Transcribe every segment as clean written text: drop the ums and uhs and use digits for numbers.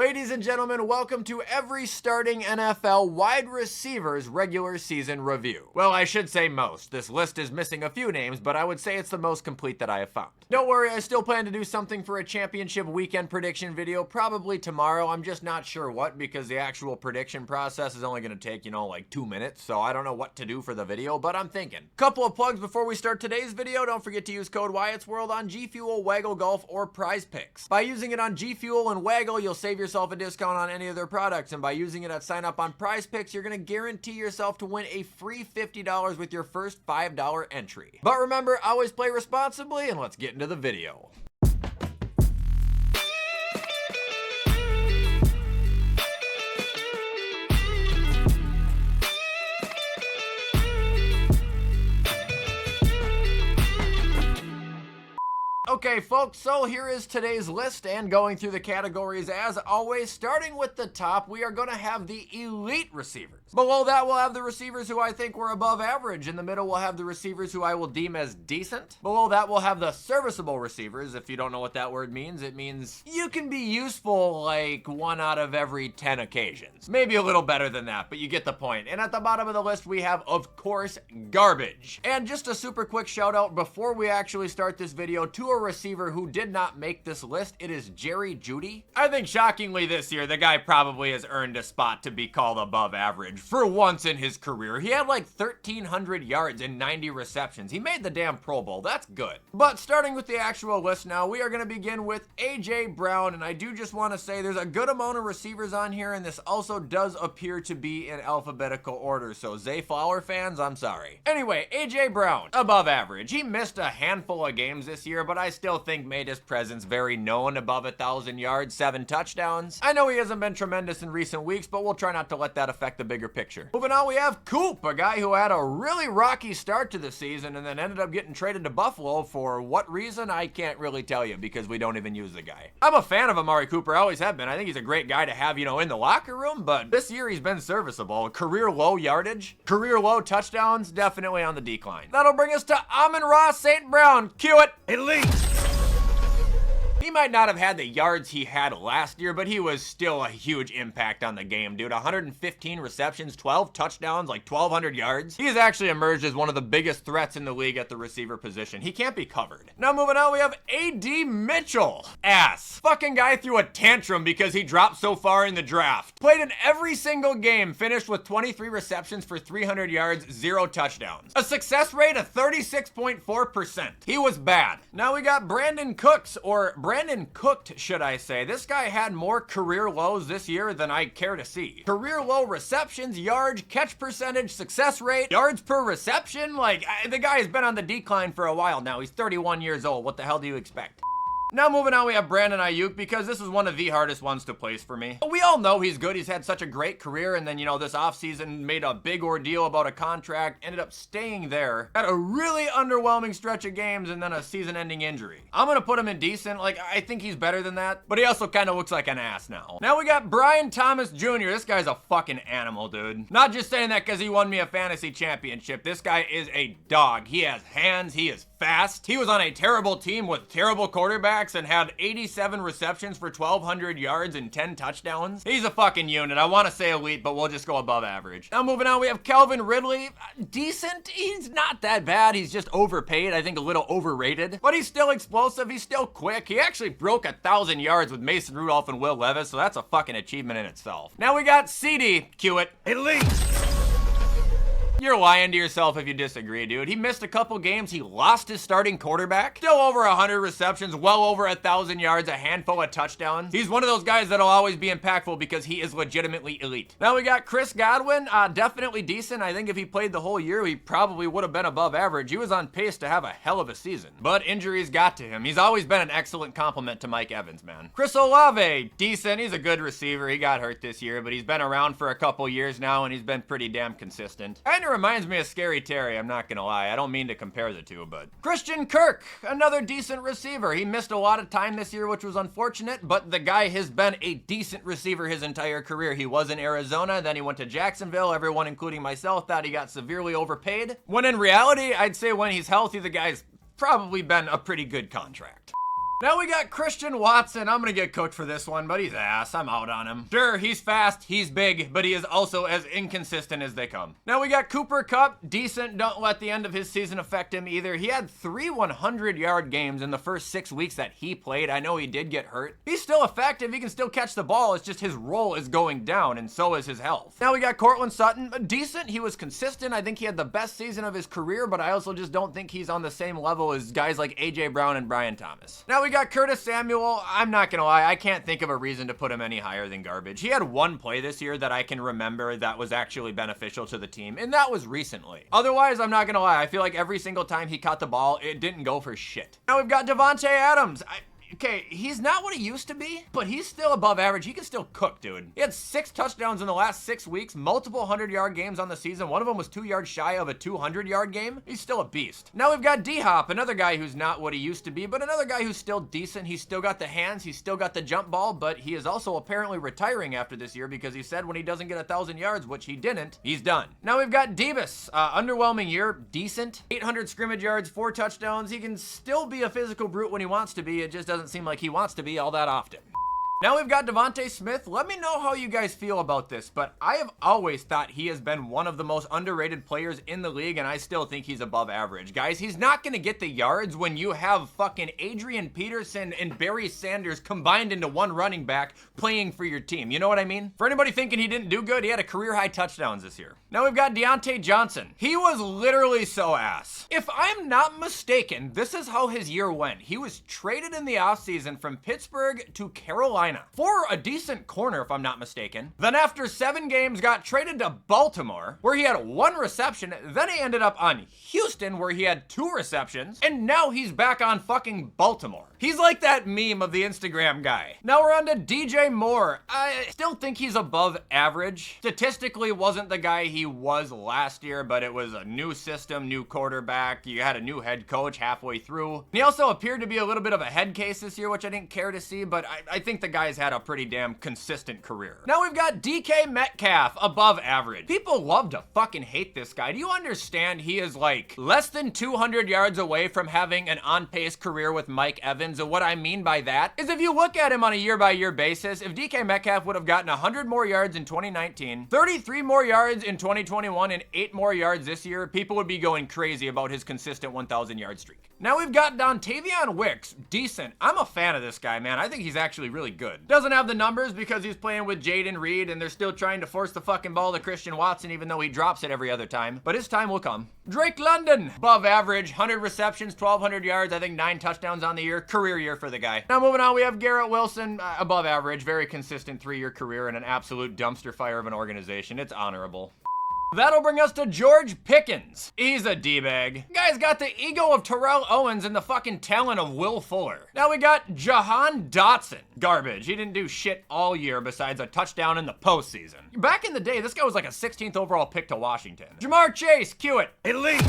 Ladies and gentlemen, welcome to every starting NFL wide receivers regular season review. Well, I should say most. This list is missing a few names, but I would say it's the most complete that I have found. Don't worry, I still plan to do something for a championship weekend prediction video, probably tomorrow. I'm just not sure what, because the actual prediction process is only going to take, like 2 minutes, so I don't know what to do for the video, but I'm thinking. Couple of plugs before we start today's video. Don't forget to use code Wyatt's World on G Fuel, Waggle Golf, or Prize Picks. By using it on G Fuel and Waggle, you'll save yourself a discount on any of their products, and by using it at sign up on Prize Picks, you're going to guarantee yourself to win a free $50 with your first $5 entry. But remember, always play responsibly, and let's get into the video. Okay, folks, so here is today's list, and going through the categories as always, starting with the top, we are going to have the elite receivers. Below that, we'll have the receivers who I think were above average. In the middle, we'll have the receivers who I will deem as decent. Below that, we'll have the serviceable receivers. If you don't know what that word means, it means you can be useful like 1 out of every 10 occasions. Maybe a little better than that, but you get the point. And at the bottom of the list, we have, of course, garbage. And just a super quick shout out before we actually start this video to a receiver who did not make this list. It is Jerry Jeudy. I think shockingly this year, the guy probably has earned a spot to be called above average for once in his career. He had like 1,300 yards and 90 receptions. He made the damn Pro Bowl. That's good. But starting with the actual list now, we are going to begin with A.J. Brown, and I do just want to say there's a good amount of receivers on here, and this also does appear to be in alphabetical order, so Zay Flower fans, I'm sorry. Anyway, A.J. Brown, above average. He missed a handful of games this year, but I still think made his presence very known. Above 1,000 yards, 7 touchdowns. I know he hasn't been tremendous in recent weeks, but we'll try not to let that affect the bigger picture. Moving on, we have Coop, a guy who had a really rocky start to the season and then ended up getting traded to Buffalo. For what reason, I can't really tell you because we don't even use the guy. I'm a fan of Amari Cooper, I always have been. I think he's a great guy to have, in the locker room, but this year he's been serviceable. Career low yardage, career low touchdowns, definitely on the decline. That'll bring us to Amon-Ra St. Brown. Cue it. Elite. He might not have had the yards he had last year, but he was still a huge impact on the game, dude. 115 receptions, 12 touchdowns, like 1,200 yards. He has actually emerged as one of the biggest threats in the league at the receiver position. He can't be covered. Now moving on, we have A.D. Mitchell. Ass. Fucking guy threw a tantrum because he dropped so far in the draft. Played in every single game, finished with 23 receptions for 300 yards, 0 touchdowns. A success rate of 36.4%. He was bad. Now we got Brandon Cooks, or Brandon Cooked, should I say. This guy had more career lows this year than I care to see. Career low receptions, yards, catch percentage, success rate, yards per reception. The guy has been on the decline for a while now. He's 31 years old. What the hell do you expect? Now moving on, we have Brandon Ayuk, because this is one of the hardest ones to place for me. We all know he's good. He's had such a great career, and then, this offseason made a big ordeal about a contract, ended up staying there, had a really underwhelming stretch of games, and then a season-ending injury. I'm gonna put him in decent. I think he's better than that, but he also kind of looks like an ass now. Now we got Brian Thomas Jr. This guy's a fucking animal, dude. Not just saying that because he won me a fantasy championship. This guy is a dog. He has hands. He is fast. He was on a terrible team with terrible quarterbacks and had 87 receptions for 1,200 yards and 10 touchdowns. He's a fucking unit. I want to say elite, but we'll just go above average. Now moving on, we have Calvin Ridley. Decent. He's not that bad. He's just overpaid. I think a little overrated, but he's still explosive. He's still quick. He actually broke 1,000 yards with Mason Rudolph and Will Levis, so that's a fucking achievement in itself. Now we got CD. Cue it. Elite. You're lying to yourself if you disagree, dude. He missed a couple games. He lost his starting quarterback. Still over 100 receptions, well over 1,000 yards, a handful of touchdowns. He's one of those guys that'll always be impactful because he is legitimately elite. Now we got Chris Godwin. Definitely decent. I think if he played the whole year, he probably would have been above average. He was on pace to have a hell of a season, but injuries got to him. He's always been an excellent compliment to Mike Evans, man. Chris Olave, decent. He's a good receiver. He got hurt this year, but he's been around for a couple years now, and he's been pretty damn consistent. Kinda reminds me of Scary Terry, I'm not gonna lie. I don't mean to compare the two, but Christian Kirk, another decent receiver. He missed a lot of time this year, which was unfortunate, but the guy has been a decent receiver his entire career. He was in Arizona, then he went to Jacksonville. Everyone, including myself, thought he got severely overpaid, when in reality, I'd say when he's healthy, the guy's probably been a pretty good contract. Now we got Christian Watson. I'm gonna get cooked for this one, but he's ass. I'm out on him. Sure, he's fast, he's big, but he is also as inconsistent as they come. Now we got Cooper Kupp. Decent. Don't let the end of his season affect him either. He had 3 100-yard games in the first 6 weeks that he played. I know he did get hurt. He's still effective. He can still catch the ball. It's just his role is going down, and so is his health. Now we got Cortland Sutton. Decent. He was consistent. I think he had the best season of his career, but I also just don't think he's on the same level as guys like A.J. Brown and Brian Thomas. Now we got Curtis Samuel. I'm not gonna lie, I can't think of a reason to put him any higher than garbage. He had one play this year that I can remember that was actually beneficial to the team, and that was recently. Otherwise, I'm not gonna lie, I feel like every single time he caught the ball, it didn't go for shit. Now we've got Devontae Adams. Okay, he's not what he used to be, but he's still above average. He can still cook, dude. He had 6 touchdowns in the last 6 weeks, multiple 100-yard games on the season. One of them was 2 yards shy of a 200-yard game. He's still a beast. Now we've got D-Hop, another guy who's not what he used to be, but another guy who's still decent. He's still got the hands. He's still got the jump ball, but he is also apparently retiring after this year because he said when he doesn't get 1,000 yards, which he didn't, he's done. Now we've got Davis, underwhelming year, decent. 800 scrimmage yards, 4 touchdowns. He can still be a physical brute when he wants to be. It just doesn't seem like he wants to be all that often. Now we've got Devontae Smith. Let me know how you guys feel about this, but I have always thought he has been one of the most underrated players in the league, and I still think he's above average. Guys, he's not going to get the yards when you have fucking Adrian Peterson and Barry Sanders combined into one running back playing for your team. You know what I mean? For anybody thinking he didn't do good, he had a career-high touchdowns this year. Now we've got Deontay Johnson. He was literally so ass. If I'm not mistaken, this is how his year went. He was traded in the offseason from Pittsburgh to Carolina for a decent corner, if I'm not mistaken. Then after 7 games, got traded to Baltimore, where he had 1 reception. Then he ended up on Houston, where he had 2 receptions. And now he's back on fucking Baltimore. He's like that meme of the Instagram guy. Now we're on to DJ Moore. I still think he's above average. Statistically, wasn't the guy he was last year, but it was a new system, new quarterback. You had a new head coach halfway through. He also appeared to be a little bit of a head case this year, which I didn't care to see, but I think the guy's had a pretty damn consistent career. Now we've got DK Metcalf, above average. People love to fucking hate this guy. Do you understand he is like less than 200 yards away from having an on-pace career with Mike Evans? And what I mean by that is if you look at him on a year-by-year basis, if DK Metcalf would have gotten 100 more yards in 2019, 33 more yards in 2021, and 8 more yards this year, people would be going crazy about his consistent 1,000-yard streak. Now we've got Dontavion Wicks, decent. I'm a fan of this guy, man. I think he's actually really good. Doesn't have the numbers because he's playing with Jaden Reed and they're still trying to force the fucking ball to Christian Watson even though he drops it every other time. But his time will come. Drake London, above average, 100 receptions, 1,200 yards, I think 9 touchdowns on the year. Career year for the guy. Now moving on, we have Garrett Wilson, above average, very consistent 3-year career and an absolute dumpster fire of an organization. It's honorable. That'll bring us to George Pickens. He's a D-bag. Guy's got the ego of Terrell Owens and the fucking talent of Will Fuller. Now we got Jahan Dotson. Garbage. He didn't do shit all year besides a touchdown in the postseason. Back in the day, this guy was like a 16th overall pick to Washington. Jamar Chase, cue it. Elite.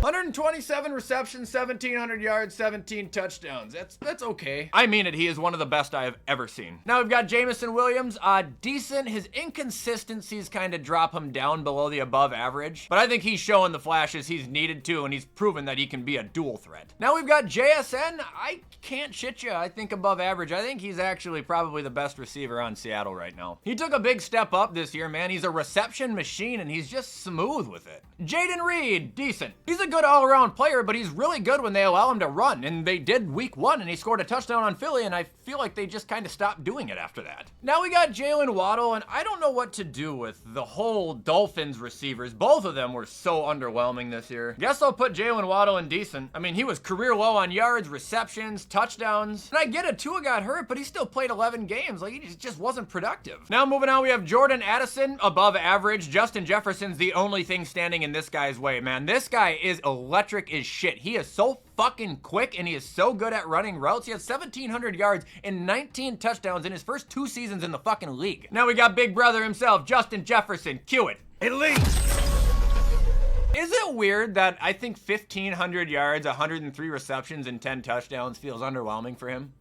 127 receptions, 1,700 yards, 17 touchdowns. That's okay. I mean it, he is one of the best I have ever seen. Now we've got Jamison Williams, decent. His inconsistencies kind of drop him down below the above average, but I think he's showing the flashes he's needed to, and he's proven that he can be a dual threat. Now we've got JSN. I can't shit you. I think above average. I think he's actually probably the best receiver on Seattle right now. He took a big step up this year, man. He's a reception machine, and he's just smooth with it. Jaden Reed, decent. He's a good all-around player, but he's really good when they allow him to run, and they did week 1, and he scored a touchdown on Philly, and I feel like they just kind of stopped doing it after that. Now we got Jalen Waddle, and I don't know what to do with the whole Dolphins receivers. Both of them were so underwhelming this year. Guess I'll put Jalen Waddle in decent. I mean, he was career low on yards, receptions, touchdowns, and I get it, Tua got hurt, but he still played 11 games. Like, he just wasn't productive. Now moving on, we have Jordan Addison, above average. Justin Jefferson's the only thing standing in this guy's way, man. This guy is electric as shit. He is so fucking quick and he is so good at running routes. He has 1,700 yards and 19 touchdowns in his first 2 seasons in the fucking league. Now we got big brother himself, Justin Jefferson. Cue it. Elite. Is it weird that I think 1,500 yards, 103 receptions, and 10 touchdowns feels underwhelming for him?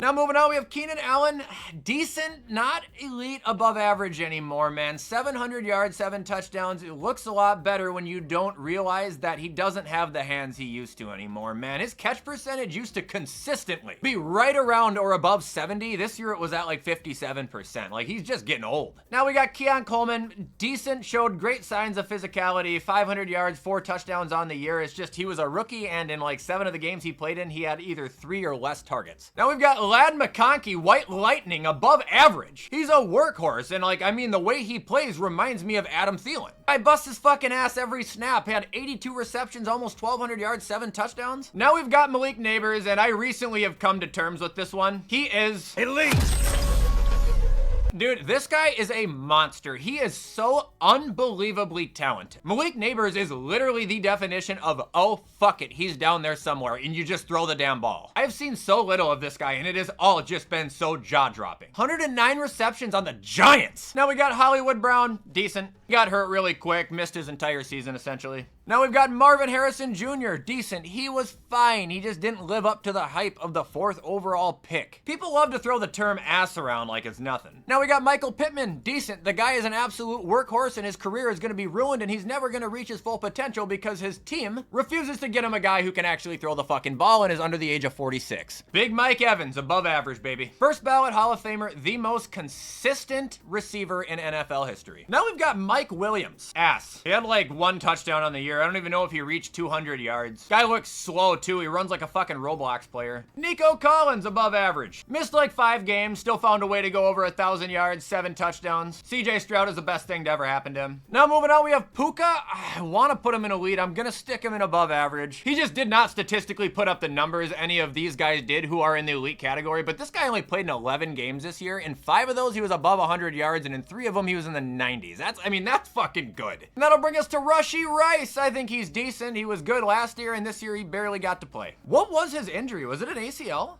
Now moving on, we have Keenan Allen. Decent, not elite, above average anymore, man. 700 yards, 7 touchdowns. It looks a lot better when you don't realize that he doesn't have the hands he used to anymore, man. His catch percentage used to consistently be right around or above 70. This year it was at like 57%. Like, he's just getting old. Now we got Keon Coleman. Decent, showed great signs of physicality. 500 yards, 4 touchdowns on the year. It's just he was a rookie, and in like 7 of the games he played in, he had either 3 or less targets. Now we've got Lad McConkey, White Lightning, above average. He's a workhorse, and like, I mean, the way he plays reminds me of Adam Thielen. I bust his fucking ass every snap. Had 82 receptions, almost 1,200 yards, 7 touchdowns. Now we've got Malik Neighbors, and I recently have come to terms with this one. He is elite. Dude, this guy is a monster. He is so unbelievably talented. Malik Neighbors is literally the definition of, oh, fuck it, he's down there somewhere, and you just throw the damn ball. I've seen so little of this guy, and it has all just been so jaw-dropping. 109 receptions on the Giants. Now we got Hollywood Brown, decent. Got hurt really quick, missed his entire season, essentially. Now we've got Marvin Harrison Jr., decent. He was fine. He just didn't live up to the hype of the 4th overall pick. People love to throw the term ass around like it's nothing. Now we got Michael Pittman, decent. The guy is an absolute workhorse, and his career is going to be ruined, and he's never going to reach his full potential because his team refuses to get him a guy who can actually throw the fucking ball and is under the age of 46. Big Mike Evans, above average, baby. First ballot Hall of Famer, the most consistent receiver in NFL history. Now we've got Mike Williams, ass. He had like 1 touchdown on the year. I don't even know if he reached 200 yards. Guy looks slow too. He runs like a fucking Roblox player. Nico Collins, above average. Missed like 5 games, still found a way to go over 1,000 yards, 7 touchdowns. CJ Stroud is the best thing to ever happen to him. Now moving on, we have Puka. I want to put him in elite. I'm gonna stick him in above average. He just did not statistically put up the numbers any of these guys did who are in the elite category, but this guy only played in 11 games this year. In 5 of those, he was above 100 yards, and in 3 of them, he was in the 90s. That's fucking good. And that'll bring us to Rashee Rice. I think he's decent. He was good last year, and this year he barely got to play. What was his injury? Was it an ACL?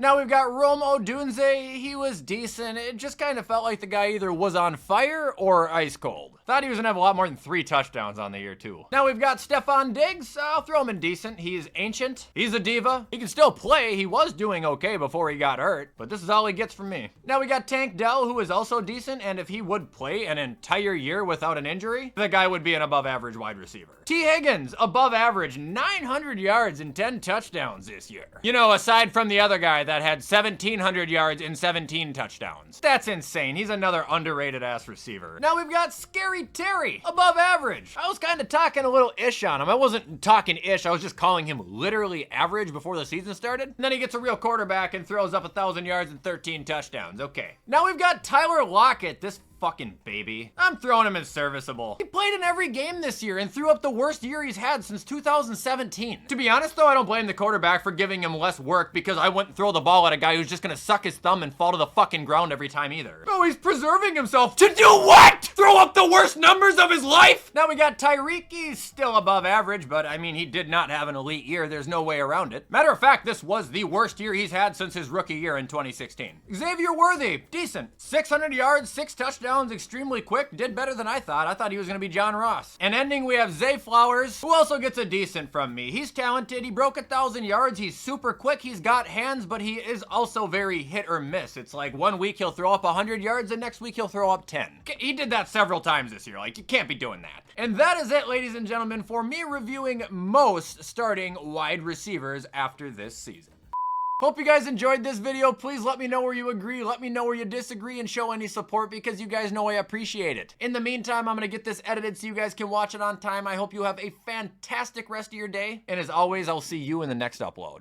Now we've got Rome Odunze. He was decent. It just kind of felt like the guy either was on fire or ice cold. Thought he was gonna have a lot more than 3 touchdowns on the year too. Now we've got Stephon Diggs. I'll throw him in decent. He's ancient. He's a diva. He can still play. He was doing okay before he got hurt, but this is all he gets from me. Now we got Tank Dell, who is also decent, and if he would play an entire year without an injury, the guy would be an above average wide receiver. T. Higgins, above average, 900 yards and 10 touchdowns this year. You know, aside from the other guy that had 1,700 yards and 17 touchdowns. That's insane. He's another underrated ass receiver. Now we've got Scary Terry, above average. I was kind of talking a little ish on him. I wasn't talking ish. I was just calling him literally average before the season started. And then he gets a real quarterback and throws up 1,000 yards and 13 touchdowns. Okay. Now we've got Tyler Lockett, this fucking baby. I'm throwing him as serviceable. He played in every game this year and threw up the worst year he's had since 2017. To be honest though, I don't blame the quarterback for giving him less work because I wouldn't throw the ball at a guy who's just gonna suck his thumb and fall to the fucking ground every time either. Oh, he's preserving himself to do what? Throw up the worst numbers of his life? Now we got Tyreek. He's still above average, but I mean, he did not have an elite year. There's no way around it. Matter of fact, this was the worst year he's had since his rookie year in 2016. Xavier Worthy, decent. 600 yards, 6 touchdowns, extremely quick, did better than I thought. I thought he was gonna be John Ross. And ending, we have Zay Flowers, who also gets a decent from me. He's talented, he broke 1,000 yards, he's super quick, he's got hands, but he is also very hit or miss. It's like 1 week he'll throw up 100 yards, and next week he'll throw up 10. He did that several times this year, like you can't be doing that. And that is it, ladies and gentlemen, for me reviewing most starting wide receivers after this season. Hope you guys enjoyed this video. Please let me know where you agree, let me know where you disagree, and show any support because you guys know I appreciate it. In the meantime, I'm gonna get this edited so you guys can watch it on time. I hope you have a fantastic rest of your day, and as always, I'll see you in the next upload.